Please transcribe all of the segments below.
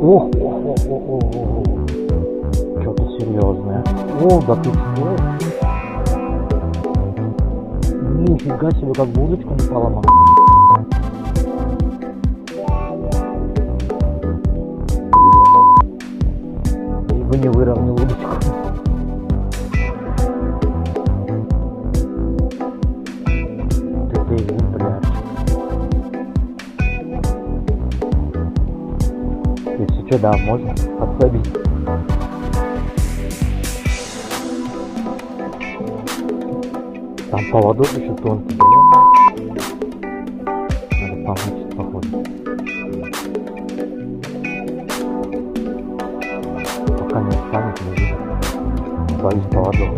Ох, что-то серьезное. О, да ты что? Нифига себе, как булочку не поломал. Либо не выровнял удочку. Ты экземпляр. Если что, да, можно подсобить. Там поводок еще тонкий. Надо помочь, походу. Пока не встанет, не вижу. Боюсь поводок.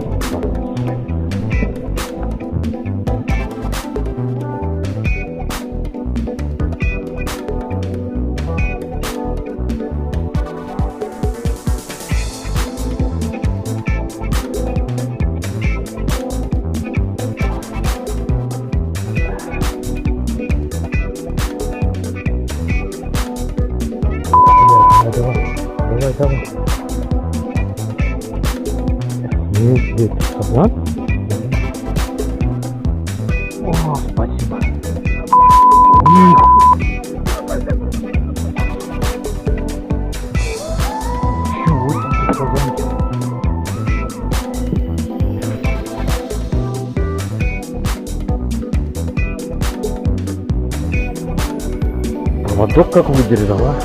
Давай. Нет, согласен? О, спасибо. Чего ты сказал? Поводок как выдержал, а?